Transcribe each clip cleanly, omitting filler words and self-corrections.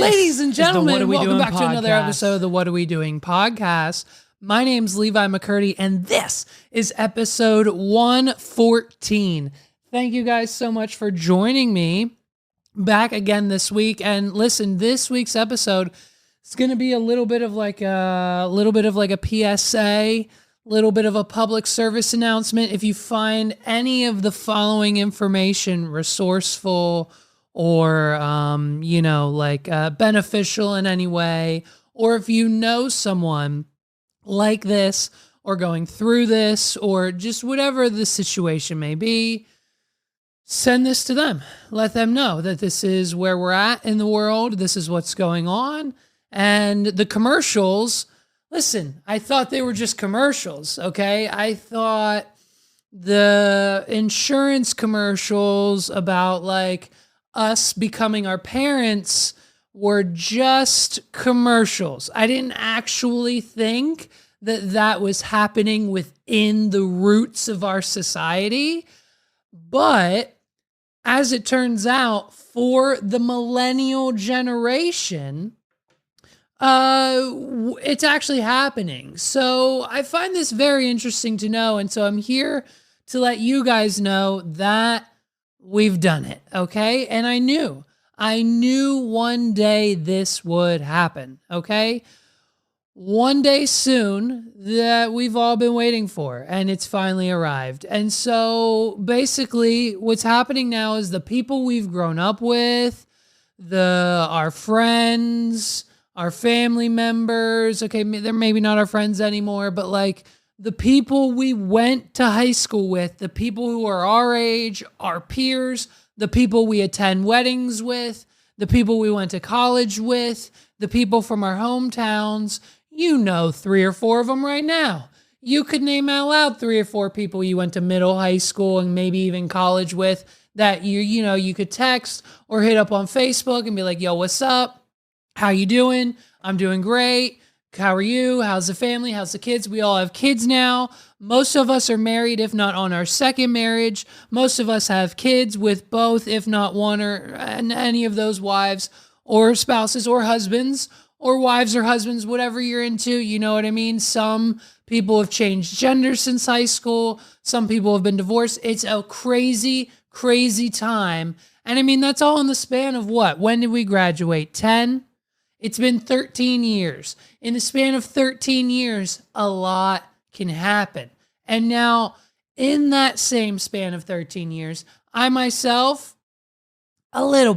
Ladies and gentlemen, welcome back to another podcast. episode of the What Are We Doing podcast. My name's Levi McCurdy, and this is episode 114. Thank you guys so much for joining me back again this week. And listen, this week's episode is going to be a little bit of like a PSA, little bit of a public service announcement. If you find any of the following information resourceful or, beneficial in any way, or if you know someone like this or going through this or just whatever the situation may be, send this to them. Let them know that this is where we're at in the world. This is what's going on. And the commercials, listen, I thought they were just commercials, okay? I thought the insurance commercials about like us becoming our parents were just commercials. I didn't actually think that that was happening within the roots of our society. But as it turns out, for the millennial generation, it's actually happening. So I find this very interesting to know. And so I'm here to let you guys know that we've done it, okay? And I knew one day this would happen, okay? One day soon that we've all been waiting for, and it's finally arrived. And so basically what's happening now is the people we've grown up with, our friends, our family members, okay, they're maybe not our friends anymore, but like the people we went to high school with, the people who are our age, our peers, the people we attend weddings with, the people we went to college with, the people from our hometowns, you know 3 or 4 of them right now. You could name out loud 3 or 4 people you went to middle, high school, and maybe even college with that you could text or hit up on Facebook and be like, yo, what's up? How you doing? I'm doing great. How are you? How's the family? How's the kids? We all have kids now. Most of us are married, if not on our second marriage. Most of us have kids with both, if not one or any of those wives or spouses or husbands or wives or husbands, whatever you're into. You know what I mean? Some people have changed gender since high school. Some people have been divorced. It's a crazy, crazy time. And I mean, that's all in the span of what? When did we graduate? 10? It's been 13 years. In the span of 13 years, a lot can happen. And now, in that same span of 13 years, I myself, I've a little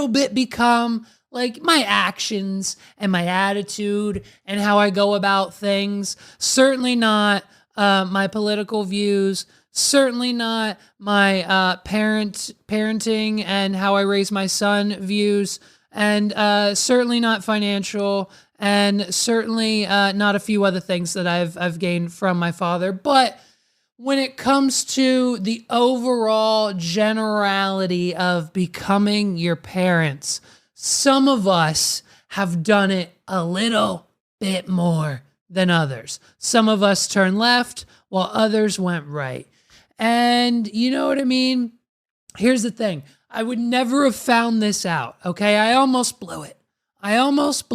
bit become like my actions and my attitude and how I go about things. Certainly not my political views. Certainly not my parenting and how I raise my son views. And certainly not financial, and certainly not a few other things that I've gained from my father. But when it comes to the overall generality of becoming your parents, some of us have done it a little bit more than others. Some of us turned left while others went right. And you know what I mean? Here's the thing. I would never have found this out, okay? I almost blew it. I almost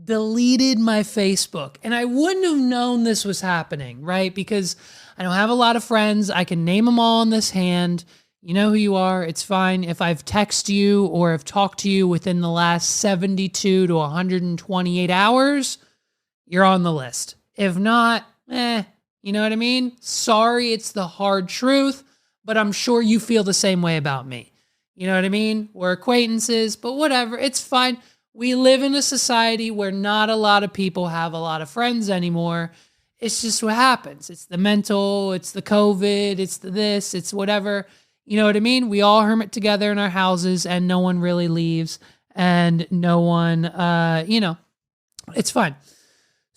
deleted my Facebook. And I wouldn't have known this was happening, right? Because I don't have a lot of friends. I can name them all on this hand. You know who you are. It's fine. If I've texted you or have talked to you within the last 72 to 128 hours, you're on the list. If not, you know what I mean? Sorry, it's the hard truth, but I'm sure you feel the same way about me. You know what I mean? We're acquaintances, but whatever, it's fine. We live in a society where not a lot of people have a lot of friends anymore. It's just what happens. It's the mental, it's the COVID, it's the this, it's whatever. You know what I mean? We all hermit together in our houses and no one really leaves and no one, it's fine.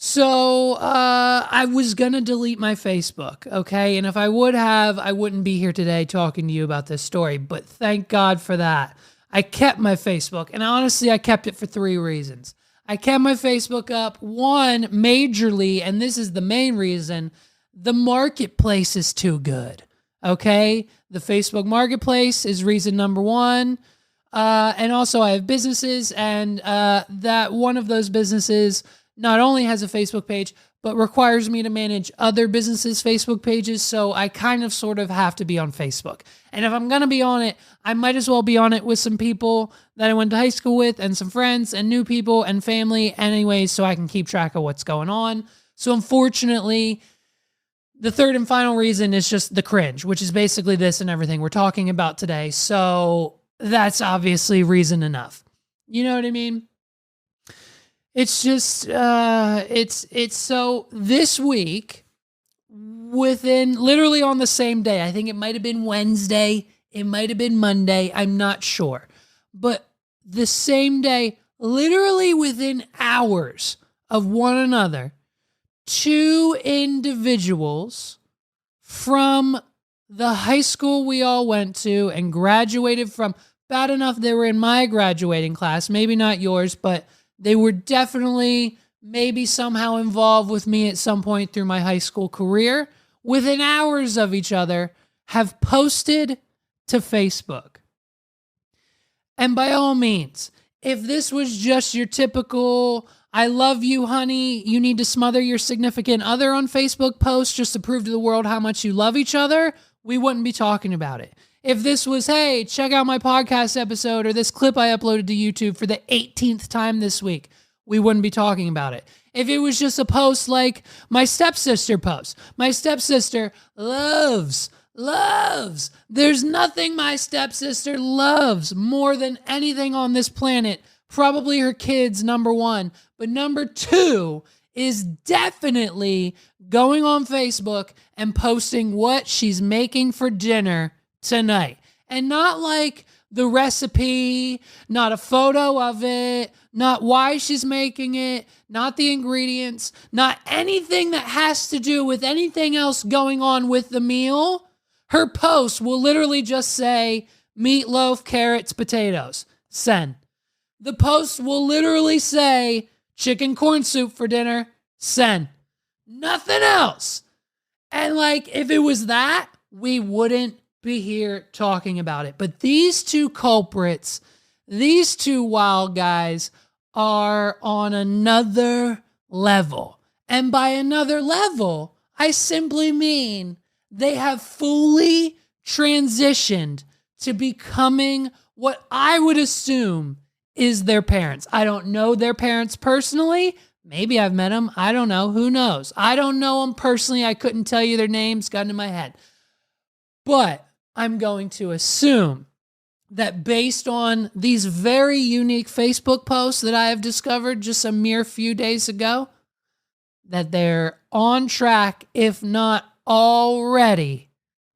So I was going to delete my Facebook, okay? And if I would have, I wouldn't be here today talking to you about this story, but thank God for that. I kept my Facebook, and honestly, I kept it for 3 reasons. I kept my Facebook up, one, majorly, and this is the main reason, the marketplace is too good, Okay. The Facebook marketplace is reason number one. And also I have businesses, and that one of those businesses not only has a Facebook page, but requires me to manage other businesses' Facebook pages. So I kind of sort of have to be on Facebook. And if I'm going to be on it, I might as well be on it with some people that I went to high school with and some friends and new people and family anyways, so I can keep track of what's going on. So unfortunately, the third and final reason is just the cringe, which is basically this and everything we're talking about today. So that's obviously reason enough. You know what I mean? It's just, it's so this week, within literally on the same day, I think it might have been Wednesday, it might have been Monday, I'm not sure. But the same day, literally within hours of one another, two individuals from the high school we all went to and graduated from, bad enough they were in my graduating class, maybe not yours, but they were definitely maybe somehow involved with me at some point through my high school career, within hours of each other, have posted to Facebook. And by all means, if this was just your typical, I love you, honey, you need to smother your significant other on Facebook post just to prove to the world how much you love each other, we wouldn't be talking about it. If this was, hey, check out my podcast episode or this clip I uploaded to YouTube for the 18th time this week, we wouldn't be talking about it. If it was just a post like my stepsister post, my stepsister loves, there's nothing my stepsister loves more than anything on this planet. Probably her kids, number one. But number two is definitely going on Facebook and posting what she's making for dinner tonight. And not like the recipe, not a photo of it, not why she's making it, not the ingredients, not anything that has to do with anything else going on with the meal. Her post will literally just say meatloaf, carrots, potatoes, send. The post will literally say chicken corn soup for dinner, send. Nothing else. And like, if it was that, we wouldn't be here talking about it. But these two culprits, these two wild guys are on another level. And by another level, I simply mean they have fully transitioned to becoming what I would assume is their parents. I don't know their parents personally. Maybe I've met them. I don't know. Who knows? I don't know them personally. I couldn't tell you their names, got into my head. But I'm going to assume that based on these very unique Facebook posts that I have discovered just a mere few days ago, that they're on track, if not already,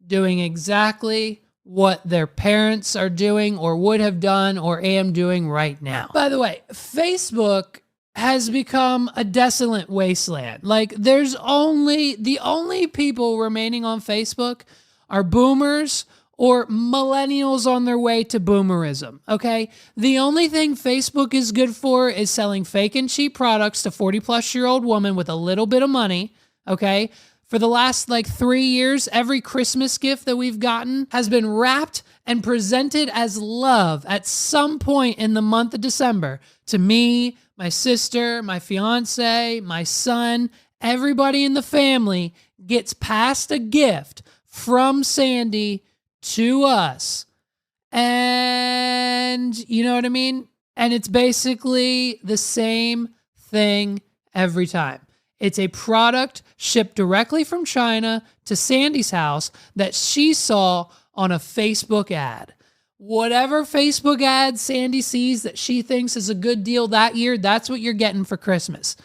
doing exactly what their parents are doing or would have done or am doing right now. By the way, Facebook has become a desolate wasteland. Like, the only people remaining on Facebook are boomers or millennials on their way to boomerism, okay? The only thing Facebook is good for is selling fake and cheap products to 40-plus-year-old women with a little bit of money, okay? For the last 3 years, every Christmas gift that we've gotten has been wrapped and presented as love at some point in the month of December to me, my sister, my fiance, my son. Everybody in the family gets passed a gift from Sandy to us. And you know what I mean? And it's basically the same thing every time. It's a product shipped directly from China to Sandy's house that she saw on a Facebook ad. Whatever Facebook ad Sandy sees that she thinks is a good deal that year, that's what you're getting for Christmas.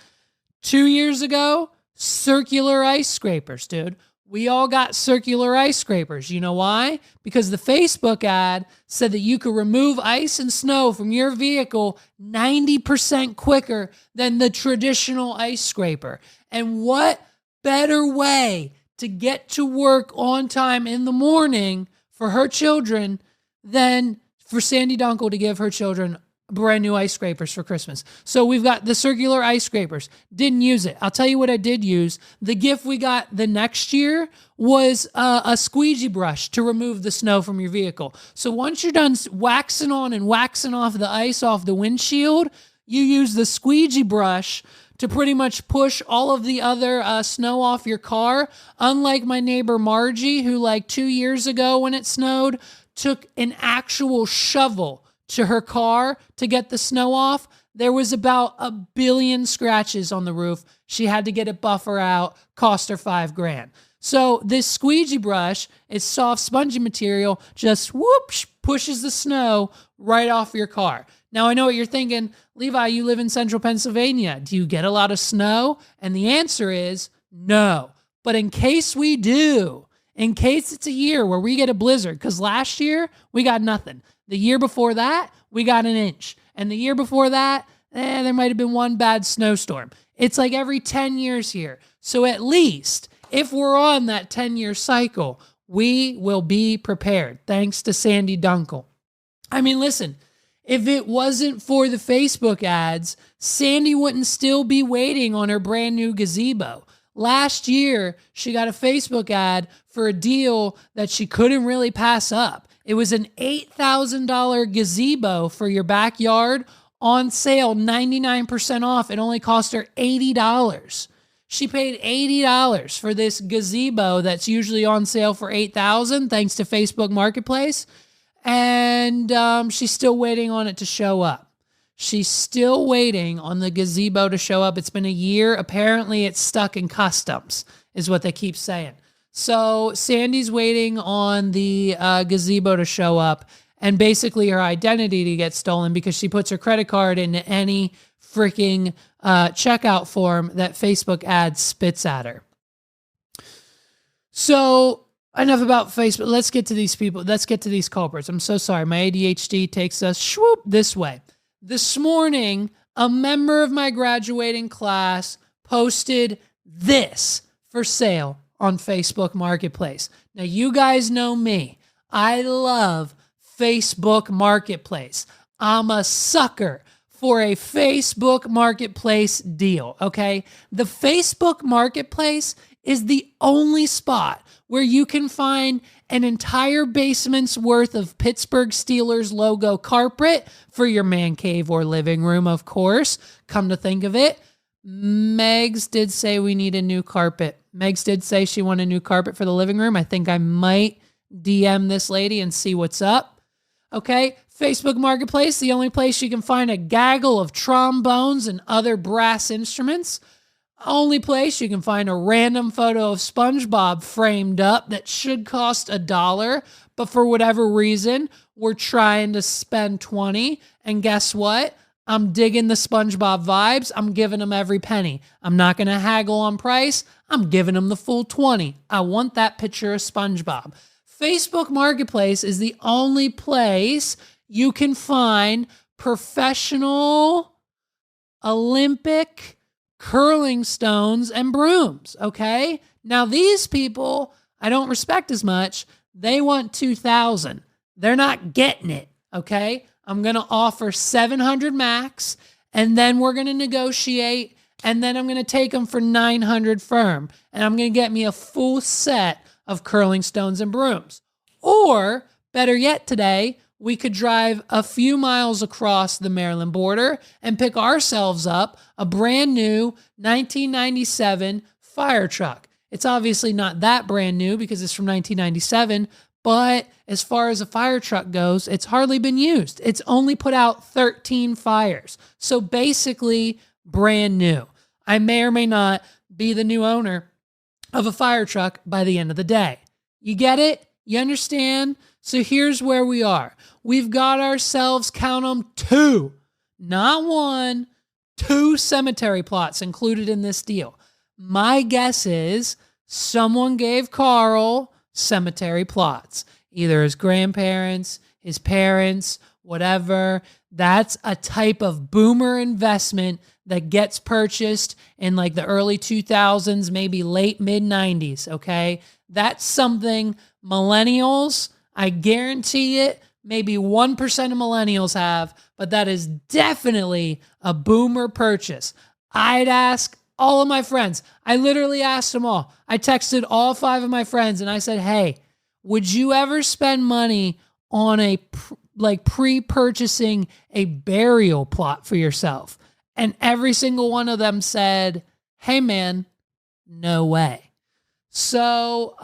2 years ago, circular ice scrapers, dude. We all got circular ice scrapers. You know why? Because the Facebook ad said that you could remove ice and snow from your vehicle 90% quicker than the traditional ice scraper. And what better way to get to work on time in the morning for her children than for Sandy Dunkel to give her children brand new ice scrapers for Christmas. So we've got the circular ice scrapers. Didn't use it. I'll tell you what I did use. The gift we got the next year was a squeegee brush to remove the snow from your vehicle. So once you're done waxing on and waxing off the ice off the windshield, you use the squeegee brush to pretty much push all of the other snow off your car. Unlike my neighbor Margie, who like 2 years ago when it snowed, took an actual shovel to her car to get the snow off. There was about 1 billion scratches on the roof. She had to get it buffer out, cost her $5,000. So this squeegee brush is soft, spongy material, just whoosh, pushes the snow right off your car. Now I know what you're thinking, Levi, you live in central Pennsylvania. Do you get a lot of snow? And the answer is no. But in case we do, in case it's a year where we get a blizzard, because last year we got nothing. The year before that, we got 1 inch. And the year before that, there might have been one bad snowstorm. It's like every 10 years here. So at least if we're on that 10-year cycle, we will be prepared, thanks to Sandy Dunkel. I mean, listen, if it wasn't for the Facebook ads, Sandy wouldn't still be waiting on her brand new gazebo. Last year, she got a Facebook ad for a deal that she couldn't really pass up. It was an $8,000 gazebo for your backyard on sale, 99% off. It only cost her $80. She paid $80 for this gazebo that's usually on sale for $8,000 thanks to Facebook Marketplace. And she's still waiting on it to show up. She's still waiting on the gazebo to show up. It's been a year. Apparently it's stuck in customs is what they keep saying. So Sandy's waiting on the gazebo to show up and basically her identity to get stolen because she puts her credit card into any freaking checkout form that Facebook ads spits at her. So enough about Facebook. Let's get to these people. Let's get to these culprits. I'm so sorry. My ADHD takes us this way. This morning, a member of my graduating class posted this for sale on Facebook Marketplace. Now, you guys know me. I love Facebook Marketplace. I'm a sucker for a Facebook Marketplace deal, okay? The Facebook Marketplace is the only spot where you can find an entire basement's worth of Pittsburgh Steelers logo carpet for your man cave or living room, of course. Come to think of it, Megs did say we need a new carpet. Megs did say she wanted a new carpet for the living room. I think I might DM this lady and see what's up. Okay, Facebook Marketplace, the only place you can find a gaggle of trombones and other brass instruments. Only place you can find a random photo of SpongeBob framed up that should cost $1, but for whatever reason, we're trying to spend $20. And guess what? I'm digging the SpongeBob vibes. I'm giving them every penny. I'm not going to haggle on price. I'm giving them the full $20. I want that picture of SpongeBob. Facebook Marketplace is the only place you can find professional Olympic curling stones and brooms, okay? Now these people I don't respect as much. They want $2,000. They're not getting it, okay? I'm going to offer $700 max, and then we're going to negotiate, and then I'm going to take them for $900 firm, and I'm going to get me a full set of curling stones and brooms. Or, better yet today, we could drive a few miles across the Maryland border and pick ourselves up a brand new 1997 fire truck. It's obviously not that brand new because it's from 1997, but as far as a fire truck goes, it's hardly been used. It's only put out 13 fires. So basically brand new. I may or may not be the new owner of a fire truck by the end of the day. You get it? You understand? So here's where we are. We've got ourselves, count them, 2, not 1, 2 cemetery plots included in this deal. My guess is someone gave Carl cemetery plots, either his grandparents, his parents, whatever. That's a type of boomer investment that gets purchased in like the early 2000s, maybe late mid 90s. Okay. That's something millennials, I guarantee it, maybe 1% of millennials have, but that is definitely a boomer purchase. I'd ask all of my friends. I literally asked them all. I texted all 5 of my friends and I said, hey, would you ever spend money on pre-purchasing a burial plot for yourself? And every single one of them said, hey man, no way. So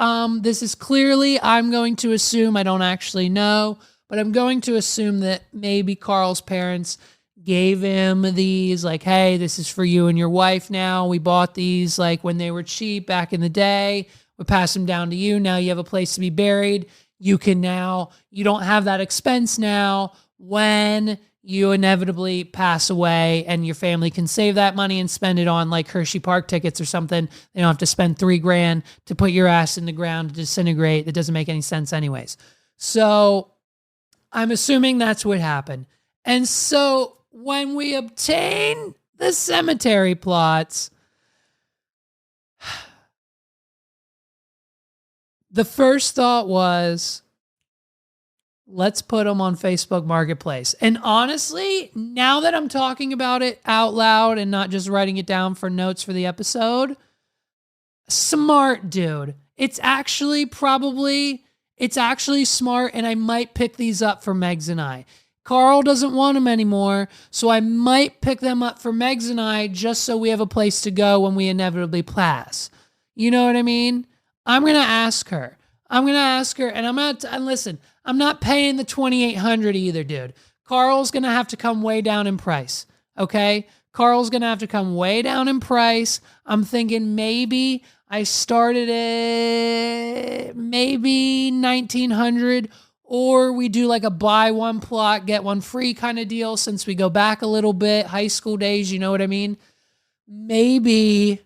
this is clearly, I'm going to assume, I don't actually know, but I'm going to assume that maybe Carl's parents gave him these, like, hey, this is for you and your wife now. We bought these like when they were cheap back in the day. We pass them down to you. Now you have a place to be buried. You don't have that expense now when you inevitably pass away, and your family can save that money and spend it on like Hershey Park tickets or something. They don't have to spend $3,000 to put your ass in the ground to disintegrate. That doesn't make any sense anyways. So I'm assuming that's what happened. And so when we obtain the cemetery plots, the first thought was, let's put them on Facebook Marketplace. And honestly, now that I'm talking about it out loud and not just writing it down for notes for the episode, smart, dude. It's actually smart, and I might pick these up for Megs and I. Carl doesn't want them anymore, so I might pick them up for Megs and I just so we have a place to go when we inevitably pass. You know what I mean? I'm going to ask her, and listen, I'm not paying the $2,800 either, dude. Carl's going to have to come way down in price, okay? Carl's going to have to come way down in price. I'm thinking maybe I started at maybe $1,900, or we do like a buy one plot, get one free kind of deal since we go back a little bit, high school days, you know what I mean? Maybe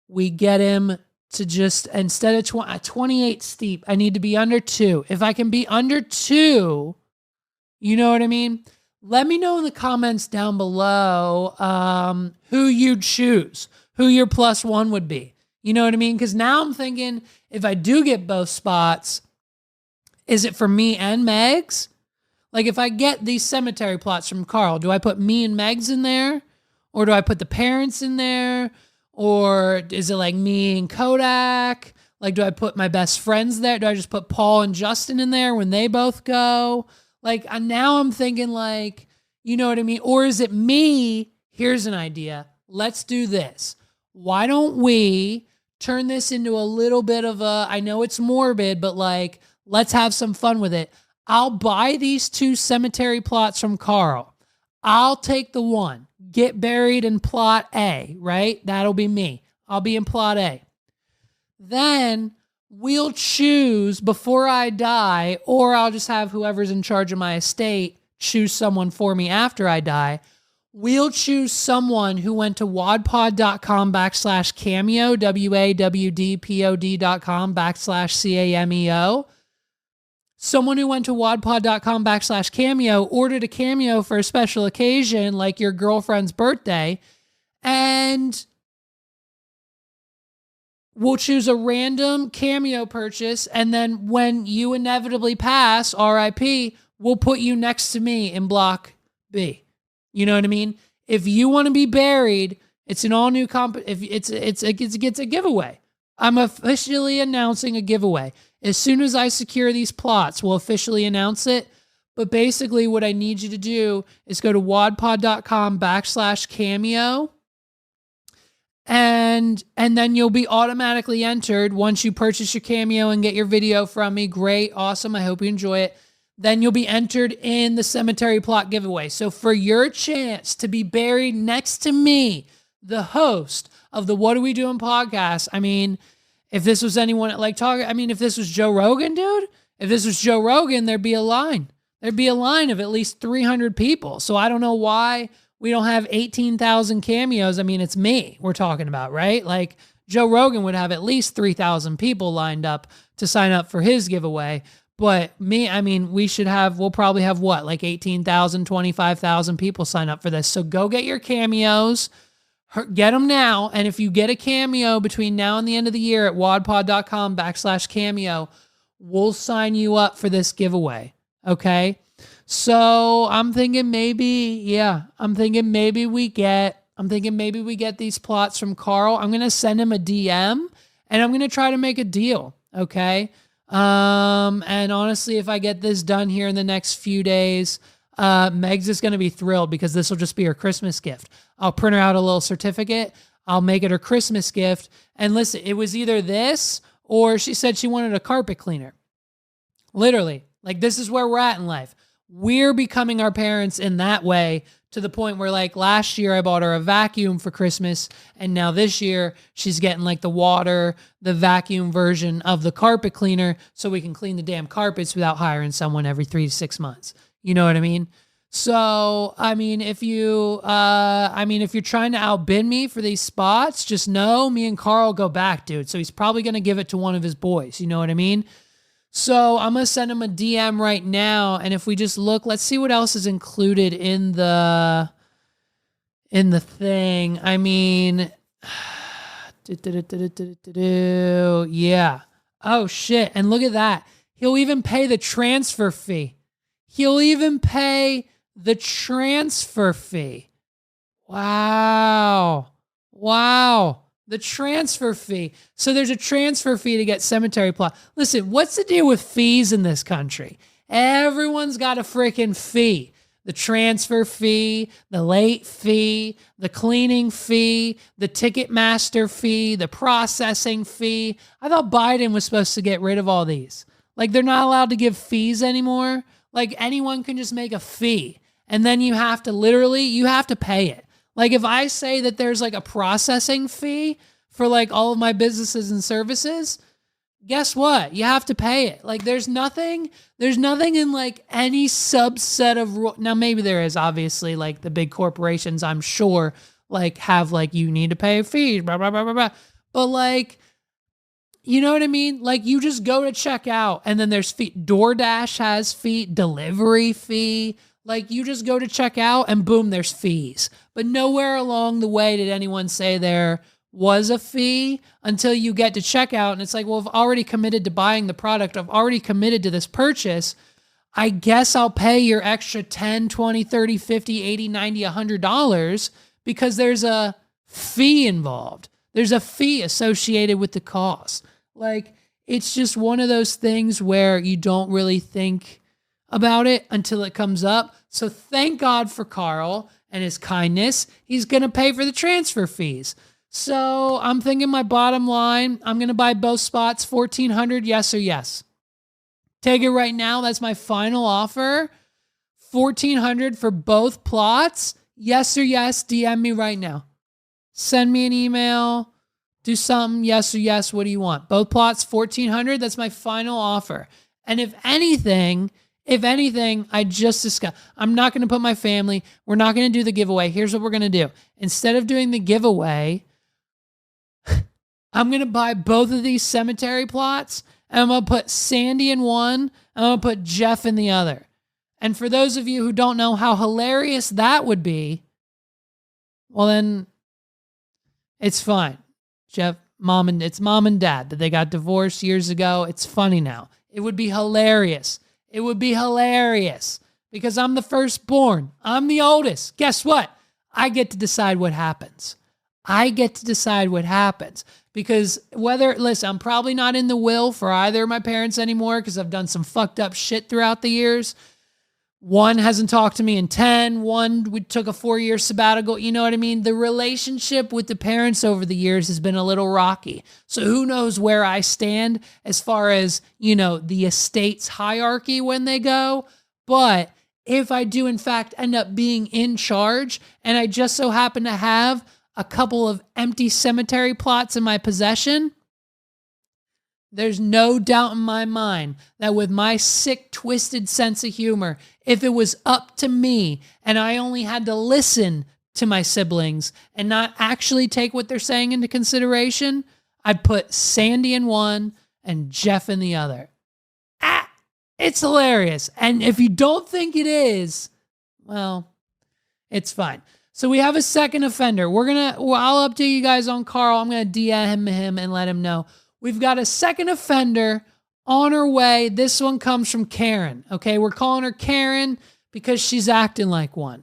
we get him to just, instead of 28 steep, I need to be under 2. If I can be under 2, you know what I mean? Let me know in the comments down below who you'd choose, who your +1 would be. You know what I mean? Because now I'm thinking, if I do get both spots, is it for me and Megs? Like, if I get these cemetery plots from Carl, do I put me and Megs in there? Or do I put the parents in there? Or is it like me and Kodak? Like, do I put my best friends there? Do I just put Paul and Justin in there when they both go? Like, now I'm thinking like, you know what I mean? Or is it me? Here's an idea. Let's do this. Why don't we turn this into a little bit of a, I know it's morbid, but like, let's have some fun with it. I'll buy these 2 cemetery plots from Carl. I'll take the one. Get buried in plot A, right? That'll be me. I'll be in plot A. Then we'll choose before I die, or I'll just have whoever's in charge of my estate choose someone for me after I die. We'll choose someone who went to wadpod.com/cameo, wadpod.com/cameo. Someone who went to wadpod.com/cameo, ordered a cameo for a special occasion, like your girlfriend's birthday, and we'll choose a random cameo purchase, and then when you inevitably pass, RIP, we'll put you next to me in block B. You know what I mean? If you want to be buried, it's an all new it gets a giveaway. I'm officially announcing a giveaway. As soon as I secure these plots, we'll officially announce it. But basically what I need you to do is go to wadpod.com/cameo. And then you'll be automatically entered once you purchase your cameo and get your video from me. Great. Awesome. I hope you enjoy it. Then you'll be entered in the cemetery plot giveaway. So for your chance to be buried next to me, the host of the What Are We Doing podcast, I mean, if this was anyone if this was Joe Rogan, dude, if this was Joe Rogan, there'd be a line. There'd be a line of at least 300 people. So I don't know why we don't have 18,000 cameos. I mean, it's me we're talking about, right? Like, Joe Rogan would have at least 3,000 people lined up to sign up for his giveaway. But me, I mean, we'll probably have what, like 18,000, 25,000 people sign up for this. So go get your cameos. Get them now. And if you get a cameo between now and the end of the year at wadpod.com/cameo, we'll sign you up for this giveaway. Okay. So I'm thinking maybe we get these plots from Carl. I'm going to send him a DM and I'm going to try to make a deal. Okay. And honestly, if I get this done here in the next few days, Meg's is going to be thrilled because this will just be her Christmas gift. I'll print her out a little certificate. I'll make it her Christmas gift. And listen, it was either this or she said she wanted a carpet cleaner. Literally, like this is where we're at in life. We're becoming our parents in that way, to the point where like last year I bought her a vacuum for Christmas, and now this year she's getting like the vacuum version of the carpet cleaner so we can clean the damn carpets without hiring someone every 3 to 6 months. You know what I mean? So, if you're trying to outbid me for these spots, just know me and Carl go back, dude. So he's probably going to give it to one of his boys. You know what I mean? So I'm going to send him a DM right now. And if we just look, let's see what else is included in the thing. Yeah. Oh shit. And look at that. He'll even pay the transfer fee. Wow. The transfer fee. So there's a transfer fee to get cemetery plot. Listen, what's the deal with fees in this country? Everyone's got a freaking fee. The transfer fee, the late fee, the cleaning fee, the Ticketmaster fee, the processing fee. I thought Biden was supposed to get rid of all these. Like they're not allowed to give fees anymore. Like anyone can just make a fee and then you have to pay it. Like if I say that there's like a processing fee for like all of my businesses and services, guess what? You have to pay it. Like there's nothing in like any subset of, now maybe there is, obviously, like the big corporations, I'm sure, like have like you need to pay a fee, blah, blah, blah, blah, blah. But like, you know what I mean? Like you just go to check out and then there's fee. DoorDash has fee, delivery fee. Like you just go to check out and boom, there's fees. But nowhere along the way did anyone say there was a fee until you get to checkout. And it's like, well, I've already committed to buying the product. I've already committed to this purchase. I guess I'll pay your extra 10, 20, 30, 50, 80, 90, $100 because there's a fee involved. There's a fee associated with the cost. Like, it's just one of those things where you don't really think about it until it comes up. So thank God for Carl and his kindness. He's going to pay for the transfer fees. So I'm thinking my bottom line, I'm going to buy both spots, $1,400, yes or yes. Take it right now. That's my final offer. $1,400 for both plots. Yes or yes. DM me right now. Send me an email. Do something. Yes or yes. What do you want? Both plots, $1,400. That's my final offer. And if anything, I just discussed, I'm not going to put my family, we're not going to do the giveaway. Here's what we're going to do. Instead of doing the giveaway, I'm going to buy both of these cemetery plots and I'm going to put Sandy in one and I'm going to put Jeff in the other. And for those of you who don't know how hilarious that would be, well then it's fine. Jeff, it's mom and dad that they got divorced years ago. It's funny now. It would be hilarious. It would be hilarious because I'm the firstborn. I'm the oldest. Guess what? I get to decide what happens. Because listen, I'm probably not in the will for either of my parents anymore because I've done some fucked up shit throughout the years. One hasn't talked to me in 10. We took a 4-year sabbatical. You know what I mean? The relationship with the parents over the years has been a little rocky. So who knows where I stand as far as, the estate's hierarchy when they go. But if I do, in fact, end up being in charge and I just so happen to have a couple of empty cemetery plots in my possession, there's no doubt in my mind that with my sick, twisted sense of humor, if it was up to me and I only had to listen to my siblings and not actually take what they're saying into consideration, I'd put Sandy in one and Jeff in the other. It's hilarious. And if you don't think it is, well, it's fine. So we have a second offender. I'll update you guys on Carl. I'm going to DM him and let him know. We've got a second offender on her way. This one comes from Karen. Okay, we're calling her Karen because she's acting like one.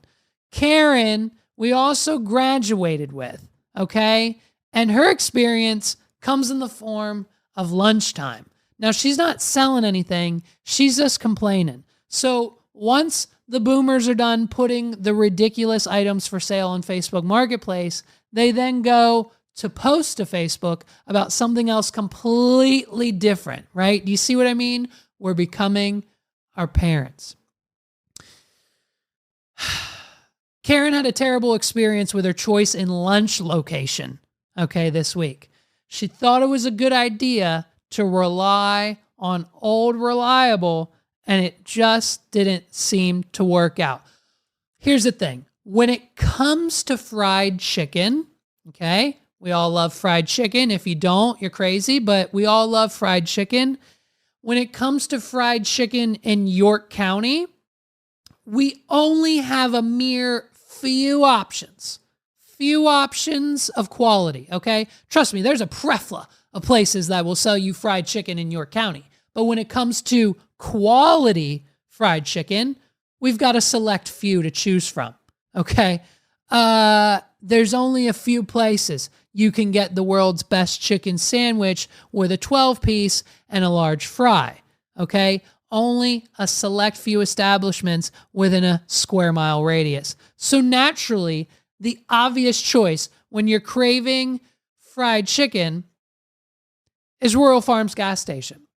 Karen, we also graduated with, okay? And her experience comes in the form of lunchtime. Now, she's not selling anything. She's just complaining. So once the boomers are done putting the ridiculous items for sale on Facebook Marketplace, they then go to post to Facebook about something else completely different, right? Do you see what I mean? We're becoming our parents. Karen had a terrible experience with her choice in lunch location, okay, this week. She thought it was a good idea to rely on Old Reliable, and it just didn't seem to work out. Here's the thing. When it comes to fried chicken, okay, we all love fried chicken. If you don't, you're crazy, but we all love fried chicken. When it comes to fried chicken in York County, we only have a mere few options of quality, okay? Trust me, there's a plethora of places that will sell you fried chicken in York County. But when it comes to quality fried chicken, we've got a select few to choose from, okay? There's only a few places you can get the world's best chicken sandwich with a 12-piece and a large fry, okay? Only a select few establishments within a square mile radius. So naturally, the obvious choice when you're craving fried chicken is Royal Farms gas station.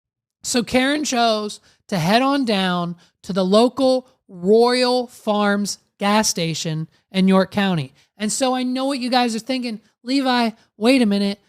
So Karen chose to head on down to the local Royal Farms gas station in York County. And so I know what you guys are thinking. Levi, wait a minute.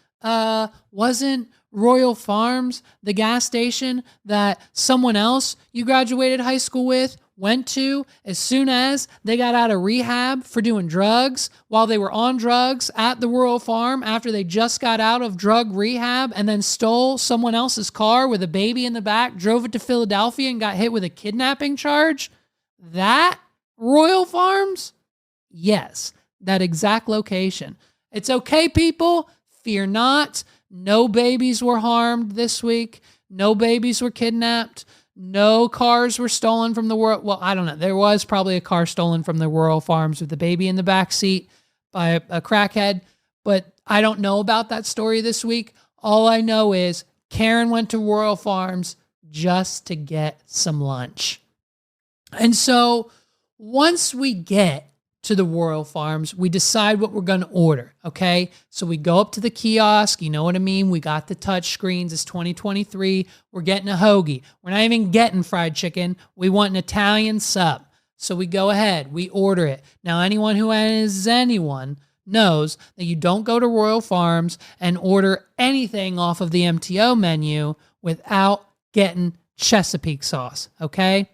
Wasn't Royal Farms the gas station that someone else you graduated high school with went to as soon as they got out of rehab for doing drugs, while they were on drugs at the Royal Farm after they just got out of drug rehab, and then stole someone else's car with a baby in the back, drove it to Philadelphia, and got hit with a kidnapping charge? That Royal Farms? Yes, that exact location. It's okay, people. Fear not. No babies were harmed this week. No babies were kidnapped. No cars were stolen from the world. Well, I don't know. There was probably a car stolen from the Royal Farms with the baby in the back seat by a crackhead, but I don't know about that story this week. All I know is Karen went to Royal Farms just to get some lunch. And so once we get to the Royal Farms, we decide what we're going to order, okay? So we go up to the kiosk, you know what I mean? We got the touch screens. It's 2023. We're getting a hoagie. We're not even getting fried chicken. We want an Italian sub. So we go ahead, we order it. Now, anyone who is anyone knows that you don't go to Royal Farms and order anything off of the MTO menu without getting Chesapeake sauce, okay?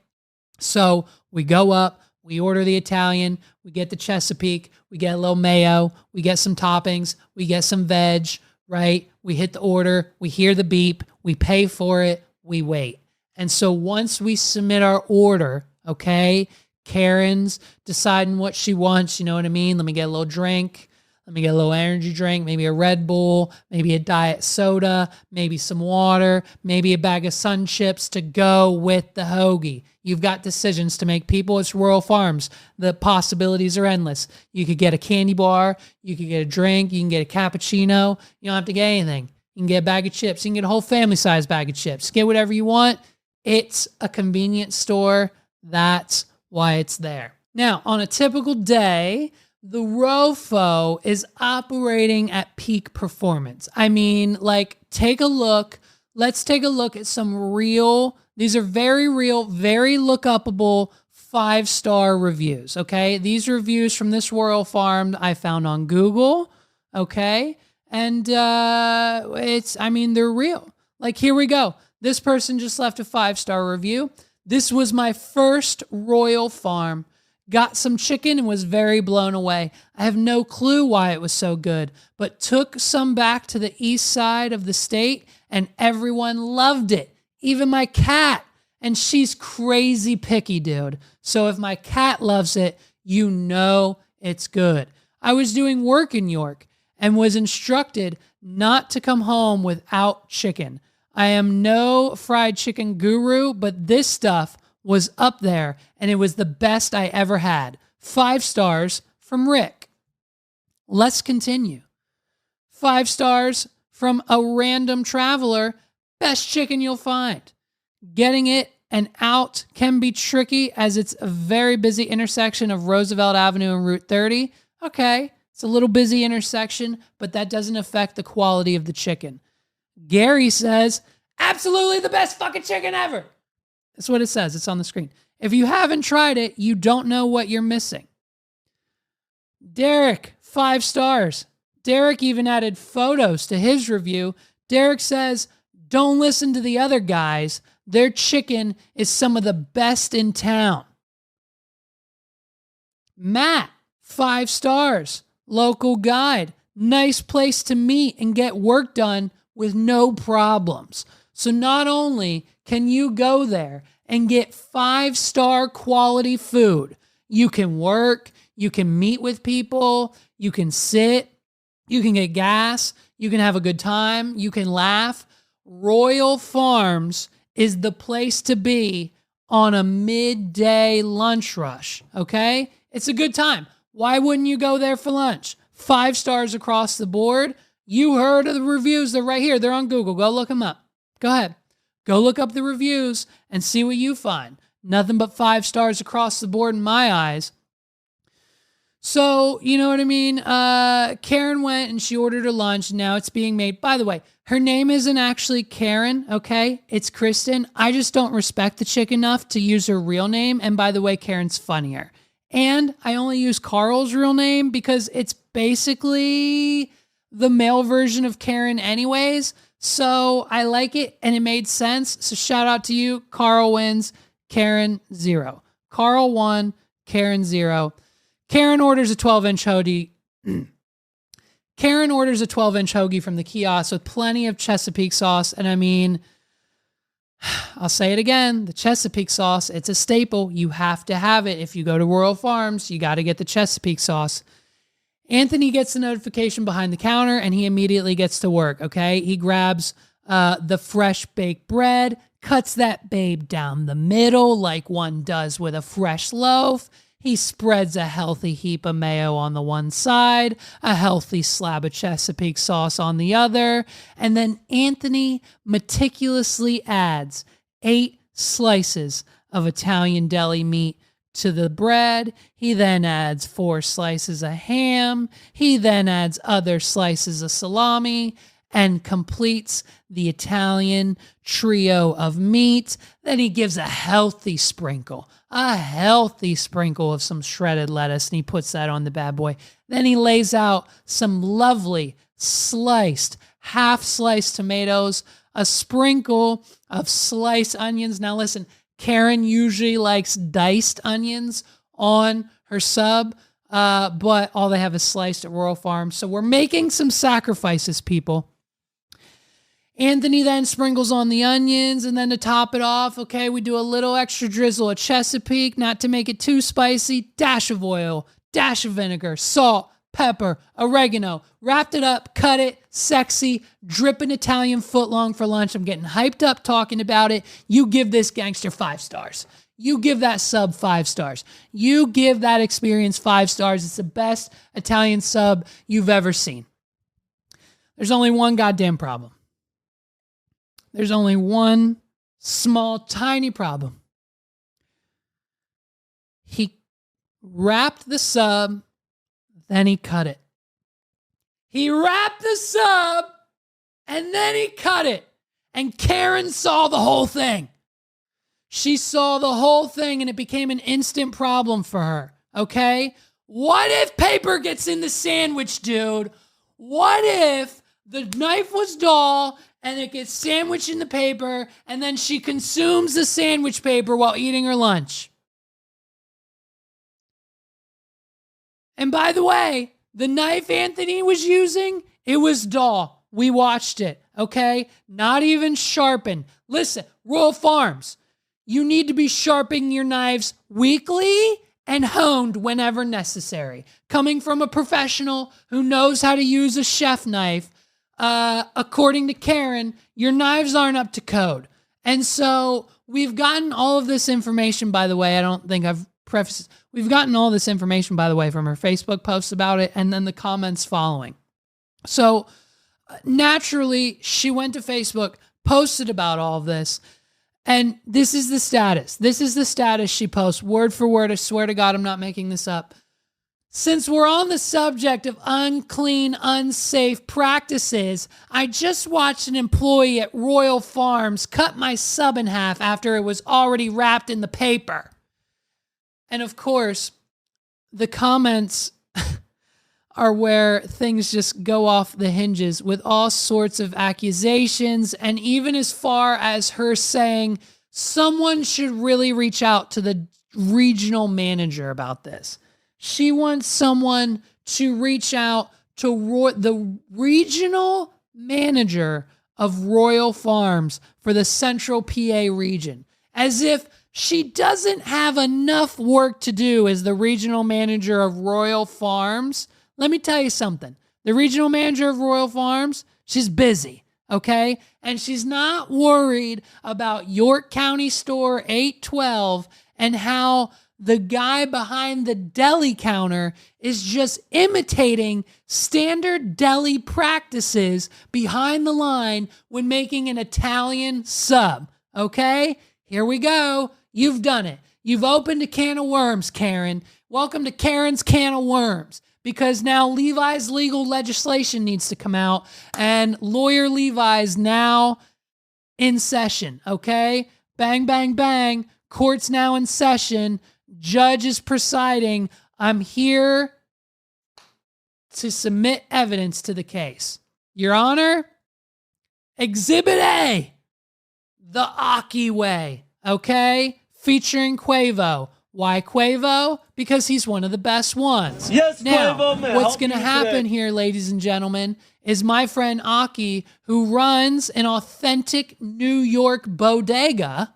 So we go up, we order the Italian, we get the Chesapeake, we get a little mayo, we get some toppings, we get some veg, right? We hit the order, we hear the beep, we pay for it, we wait. And so once we submit our order, okay, Karen's deciding what she wants, you know what I mean? Let me get a little drink. Let me get a little energy drink, maybe a Red Bull, maybe a diet soda, maybe some water, maybe a bag of Sun Chips to go with the hoagie. You've got decisions to make, people. It's Royal Farms. The possibilities are endless. You could get a candy bar. You could get a drink. You can get a cappuccino. You don't have to get anything. You can get a bag of chips. You can get a whole family-sized bag of chips. Get whatever you want. It's a convenience store. That's why it's there. Now, on a typical day, the ROFO is operating at peak performance. I mean, like, take a look. Let's take a look at some real, these are very real, very look-upable 5-star reviews, okay? These reviews from this Royal Farm I found on Google, okay? And they're real. Like, here we go. This person just left a 5-star review. This was my first Royal Farm. Got some chicken and was very blown away. I have no clue why it was so good, but took some back to the east side of the state and everyone loved it. Even my cat. And she's crazy picky, dude. So if my cat loves it, you know it's good. I was doing work in York and was instructed not to come home without chicken. I am no fried chicken guru, but this stuff was up there, and it was the best I ever had. 5 stars from Rick. Let's continue. 5 stars from a random traveler. Best chicken you'll find. Getting it and out can be tricky as it's a very busy intersection of Roosevelt Avenue and Route 30. Okay, it's a little busy intersection, but that doesn't affect the quality of the chicken. Gary says, absolutely the best fucking chicken ever. That's what it says. It's on the screen. If you haven't tried it, you don't know what you're missing. Derek, 5 stars. Derek even added photos to his review. Derek says, don't listen to the other guys. Their chicken is some of the best in town. Matt, 5 stars. Local guide. Nice place to meet and get work done with no problems. So not only can you go there and get 5-star quality food, you can work, you can meet with people, you can sit, you can get gas, you can have a good time, you can laugh. Royal Farms is the place to be on a midday lunch rush, okay? It's a good time. Why wouldn't you go there for lunch? 5 stars across the board. You heard of the reviews. They're right here. They're on Google. Go look them up. Go ahead. Go look up the reviews and see what you find. Nothing but 5 stars across the board in my eyes. So, you know what I mean? Karen went and she ordered her lunch. Now it's being made. By the way, her name isn't actually Karen, okay? It's Kristen. I just don't respect the chick enough to use her real name. And by the way, Karen's funnier. And I only use Carl's real name because it's basically the male version of Karen anyways. So I like it and it made sense. So shout out to you. Carl wins. Karen 0. Carl 1. Karen 0. Karen orders a 12-inch hoagie. Karen orders a 12-inch hoagie from the kiosk with plenty of Chesapeake sauce. And I mean, I'll say it again, the Chesapeake sauce, it's a staple. You have to have it. If you go to Royal Farms, you got to get the Chesapeake sauce. Anthony gets the notification behind the counter and he immediately gets to work, okay? He grabs the fresh baked bread, cuts that babe down the middle like one does with a fresh loaf. He spreads a healthy heap of mayo on the one side, a healthy slab of Chesapeake sauce on the other, and then Anthony meticulously adds 8 slices of Italian deli meat to the bread. He then adds 4 slices of ham. He then adds other slices of salami and completes the Italian trio of meat. Then he gives a healthy sprinkle of some shredded lettuce, and he puts that on the bad boy. Then he lays out some lovely half-sliced tomatoes, a sprinkle of sliced onions. Now listen, Karen usually likes diced onions on her sub, but all they have is sliced at Royal Farms. So we're making some sacrifices, people. Anthony then sprinkles on the onions, and then to top it off, okay, we do a little extra drizzle of Chesapeake, not to make it too spicy, dash of oil, dash of vinegar, salt, pepper, oregano, wrapped it up, cut it, sexy, dripping Italian footlong for lunch. I'm getting hyped up talking about it. You give this gangster 5 stars. You give that sub 5 stars. You give that experience 5 stars. It's the best Italian sub you've ever seen. There's only one goddamn problem. There's only one small, tiny problem. He wrapped the sub, then he cut it. He wrapped the sub, and then he cut it. And Karen saw the whole thing. She saw the whole thing, and it became an instant problem for her, okay? What if paper gets in the sandwich, dude? What if the knife was dull and it gets sandwiched in the paper, and then she consumes the sandwich paper while eating her lunch? And by the way, the knife Anthony was using, it was dull. We watched it, okay? Not even sharpened. Listen, Royal Farms, you need to be sharpening your knives weekly and honed whenever necessary. Coming from a professional who knows how to use a chef knife, according to Karen, your knives aren't up to code. And so we've gotten all of this information, by the way. I don't think I've prefaced. We've gotten all this information, by the way, from her Facebook posts about it and then the comments following. So naturally, she went to Facebook, posted about all of this. And this is the status. This is the status she posts, word for word. I swear to God, I'm not making this up. Since we're on the subject of unclean, unsafe practices, I just watched an employee at Royal Farms cut my sub in half after it was already wrapped in the paper. And of course, the comments are where things just go off the hinges with all sorts of accusations, and even as far as her saying someone should really reach out to the regional manager about this. She wants someone to reach out to the regional manager of Royal Farms for the Central PA region, as if she doesn't have enough work to do as the regional manager of Royal Farms. Let me tell you something. The regional manager of Royal Farms, she's busy, okay? And she's not worried about York County Store 812 and how the guy behind the deli counter is just imitating standard deli practices behind the line when making an Italian sub, okay? Here we go. You've done it. You've opened a can of worms, Karen. Welcome to Karen's Can of Worms. Because now Levi's legal legislation needs to come out, and lawyer Levi's now in session, okay? Bang, bang, bang. Court's now in session. Judge is presiding. I'm here to submit evidence to the case. Your Honor, Exhibit A, the Aki way, okay? Featuring Quavo. Why Quavo? Because he's one of the best ones. Yes, now, Quavo, man. What's going to happen here, ladies and gentlemen, is my friend Aki, who runs an authentic New York bodega,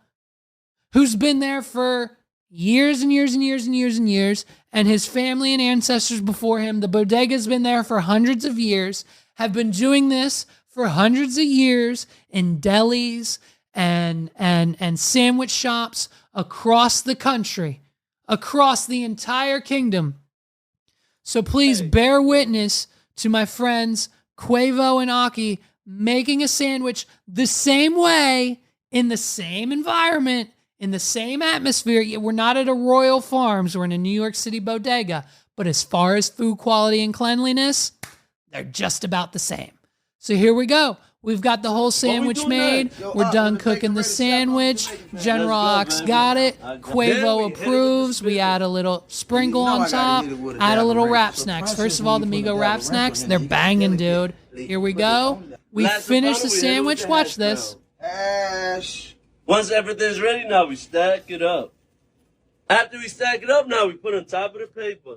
who's been there for years and years and years and years and years, and his family and ancestors before him, the bodega's been there for hundreds of years, have been doing this for hundreds of years in delis and sandwich shops across the country, across the entire kingdom. So please bear witness to my friends Quavo and Aki making a sandwich the same way, in the same environment, in the same atmosphere. We're not at a Royal Farms, we're in a New York City bodega, but as far as food quality and cleanliness, they're just about the same. So here we go. We've got the whole sandwich made. We're done cooking the sandwich. General Ox got it. Quavo approves. We add a little sprinkle on top. Add a little wrap snacks. First of all, the Migo wrap snacks, they're banging, dude. Here we go. We finished the sandwich. Watch this. Once everything's ready, now we stack it up. After we stack it up, now we put on top of the paper.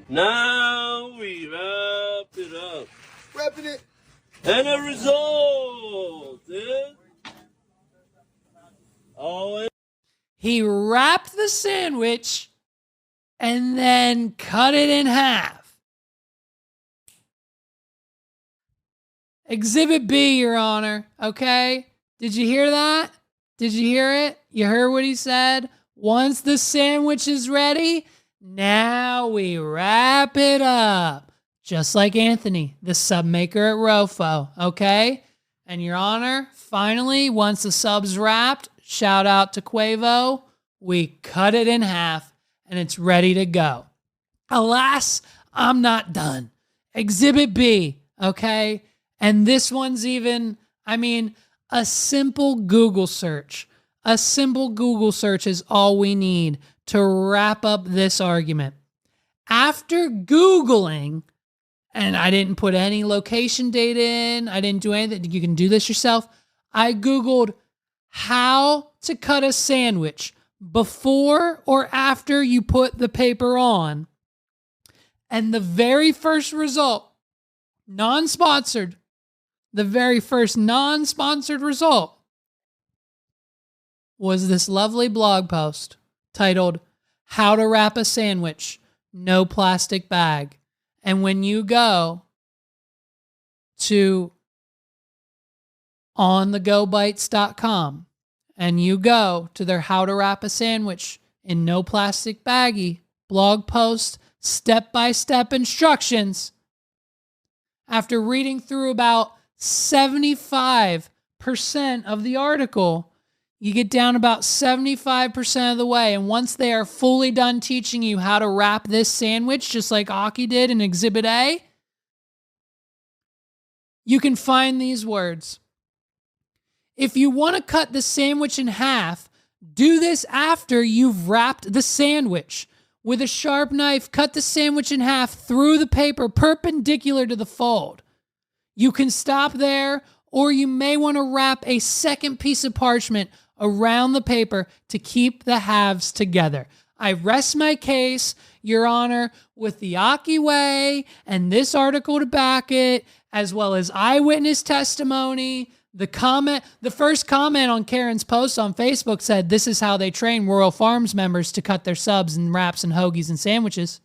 Now we wrap it up. Wrapping it. And the result is... He wrapped the sandwich and then cut it in half. Exhibit B, Your Honor. Okay? Did you hear that? Did you hear it? You heard what he said? Once the sandwich is ready, now we wrap it up. Just like Anthony, the sub maker at Rofo, okay? And Your Honor, finally, once the sub's wrapped, shout out to Quavo, we cut it in half and it's ready to go. Alas, I'm not done. Exhibit B, okay? And this one's even, a simple Google search. A simple Google search is all we need to wrap up this argument. After Googling, and I didn't put any location data in, I didn't do anything, you can do this yourself. I Googled how to cut a sandwich before or after you put the paper on. And the very first result, non-sponsored, the very first non-sponsored result was this lovely blog post titled, How to Wrap a Sandwich, No Plastic Bag. And when you go to on thegobites.com and you go to their how to wrap a sandwich in no plastic baggie blog post, step-by-step instructions, after reading through about 75% of the article, you get down about 75% of the way. And once they are fully done teaching you how to wrap this sandwich, just like Aki did in Exhibit A, you can find these words. If you want to cut the sandwich in half, do this after you've wrapped the sandwich. With a sharp knife, cut the sandwich in half through the paper perpendicular to the fold. You can stop there, or you may want to wrap a second piece of parchment around the paper to keep the halves together. I rest my case, Your Honor, with the Aki way and this article to back it, as well as eyewitness testimony. The first comment on Karen's post on Facebook said, this is how they train Royal Farms members to cut their subs and wraps and hoagies and sandwiches.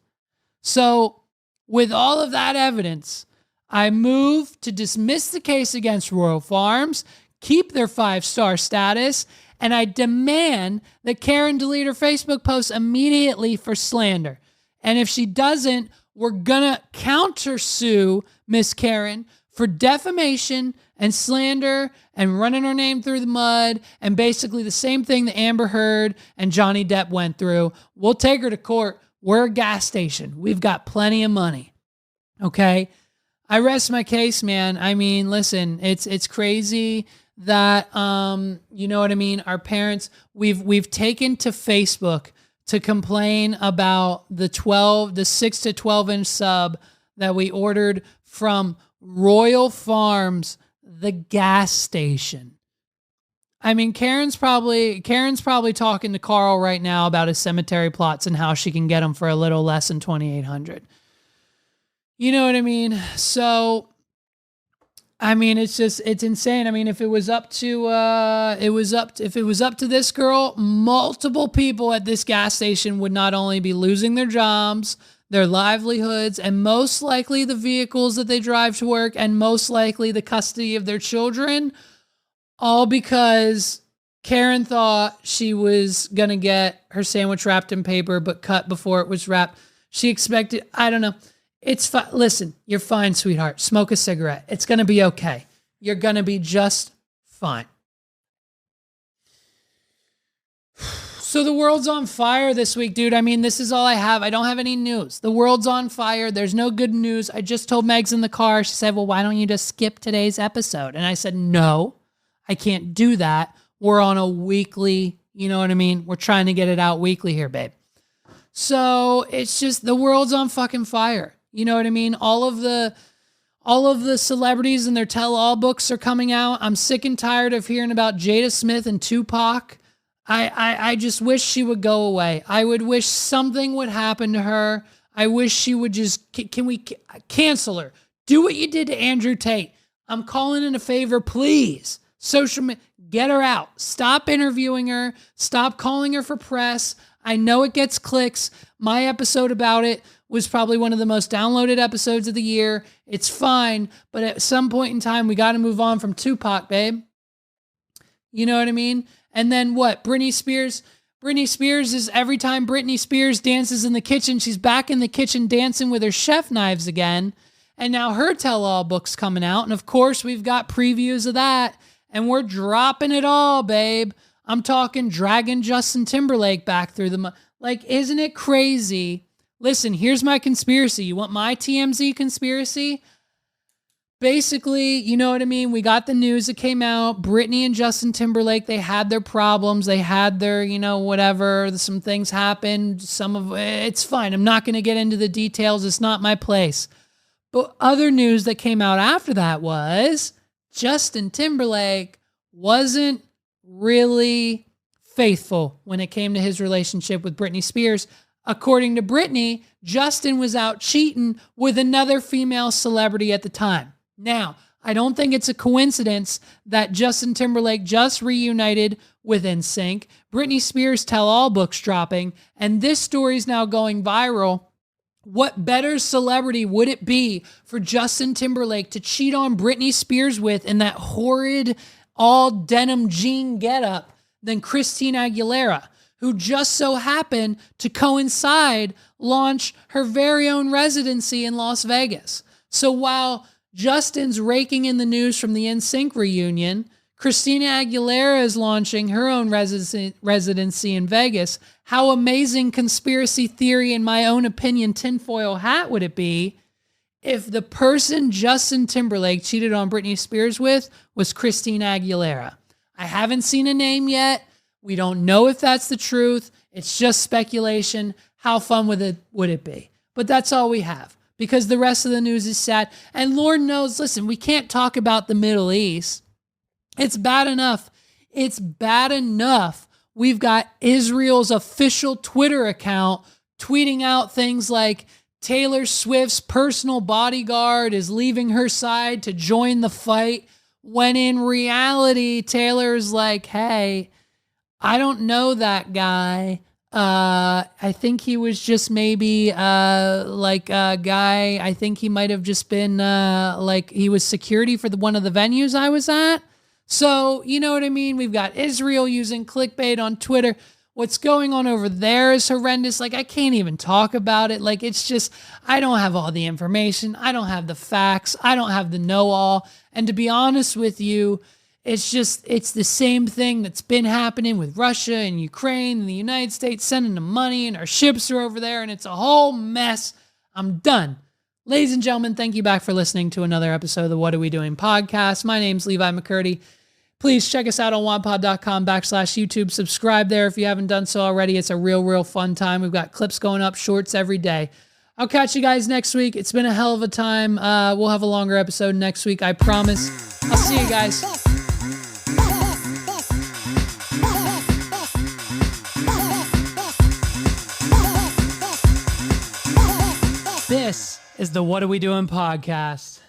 So with all of that evidence, I move to dismiss the case against Royal Farms, keep their 5-star status, and I demand that Karen delete her Facebook post immediately for slander. And if she doesn't, we're gonna countersue Miss Karen for defamation and slander and running her name through the mud and basically the same thing that Amber Heard and Johnny Depp went through. We'll take her to court. We're a gas station. We've got plenty of money. Okay? I rest my case, man. I mean, listen, it's crazy that you know what I mean? Our parents, we've taken to Facebook to complain about the 6 to 12 inch sub that we ordered from Royal Farms, the gas station. I mean, Karen's probably talking to Carl right now about his cemetery plots and how she can get them for a little less than $2,800. You know what I mean? So, I mean, it's insane. I mean, if it was up to this girl, multiple people at this gas station would not only be losing their jobs, their livelihoods, and most likely the vehicles that they drive to work, and most likely the custody of their children, all because Karen thought she was going to get her sandwich wrapped in paper, but cut before it was wrapped. She expected, I don't know. It's fine. Listen, you're fine, sweetheart. Smoke a cigarette. It's going to be okay. You're going to be just fine. So the world's on fire this week, dude. I mean, this is all I have. I don't have any news. The world's on fire. There's no good news. I just told Megs in the car. She said, well, why don't you just skip today's episode? And I said, no, I can't do that. We're on a weekly, you know what I mean? We're trying to get it out weekly here, babe. So it's just, the world's on fucking fire. You know what I mean? All of the celebrities and their tell-all books are coming out. I'm sick and tired of hearing about Jada Smith and Tupac. I just wish she would go away. I would wish something would happen to her. I wish she would just, can we cancel her? Do what you did to Andrew Tate. I'm calling in a favor, please. Social media, get her out. Stop interviewing her. Stop calling her for press. I know it gets clicks. My episode about it was probably one of the most downloaded episodes of the year. It's fine, but at some point in time, we got to move on from Tupac, babe. You know what I mean? And then what? Britney Spears? Britney Spears is, every time Britney Spears dances in the kitchen, she's back in the kitchen dancing with her chef knives again. And now her tell-all book's coming out. And of course, we've got previews of that. And we're dropping it all, babe. I'm talking dragging Justin Timberlake back through the... Like, isn't it crazy? Listen, here's my conspiracy. You want my TMZ conspiracy? Basically, you know what I mean? We got the news that came out. Britney and Justin Timberlake, they had their problems. They had their, you know, whatever. Some things happened. Some of it's fine. I'm not going to get into the details. It's not my place. But other news that came out after that was Justin Timberlake wasn't really faithful when it came to his relationship with Britney Spears. According to Britney, Justin was out cheating with another female celebrity at the time. Now, I don't think it's a coincidence that Justin Timberlake just reunited with NSYNC, Britney Spears tell-all books dropping, and this story's now going viral. What better celebrity would it be for Justin Timberlake to cheat on Britney Spears with in that horrid all denim jean getup than Christina Aguilera, who just so happened to coincide launch her very own residency in Las Vegas. So while Justin's raking in the news from the NSYNC reunion, Christina Aguilera is launching her own residency in Vegas. How amazing conspiracy theory, in my own opinion, tinfoil hat would it be if the person Justin Timberlake cheated on Britney Spears with was Christina Aguilera? I haven't seen a name yet. We don't know if that's the truth. It's just speculation. How fun would it be? But that's all we have, because the rest of the news is sad. And Lord knows, listen, we can't talk about the Middle East. It's bad enough. It's bad enough. We've got Israel's official Twitter account tweeting out things like Taylor Swift's personal bodyguard is leaving her side to join the fight, when in reality, Taylor's like, hey, I don't know that guy. I think he was just maybe like a guy. I think he might have just been like he was security for one of the venues I was at. So, you know what I mean? We've got Israel using clickbait on Twitter. What's going on over there is horrendous. Like, I can't even talk about it. Like, it's just, I don't have all the information. I don't have the facts. I don't have the know-all. And to be honest with you, it's the same thing that's been happening with Russia and Ukraine and the United States sending them money, and our ships are over there, and it's a whole mess. I'm done. Ladies and gentlemen, thank you back for listening to another episode of the What Are We Doing podcast. My name's Levi McCurdy. Please check us out on wadpod.com/YouTube. Subscribe there if you haven't done so already. It's a real fun time. We've got clips going up, shorts every day. I'll catch you guys next week. It's been a hell of a time. We'll have a longer episode next week, I promise. I'll see you guys. This is the What Are We Doing podcast.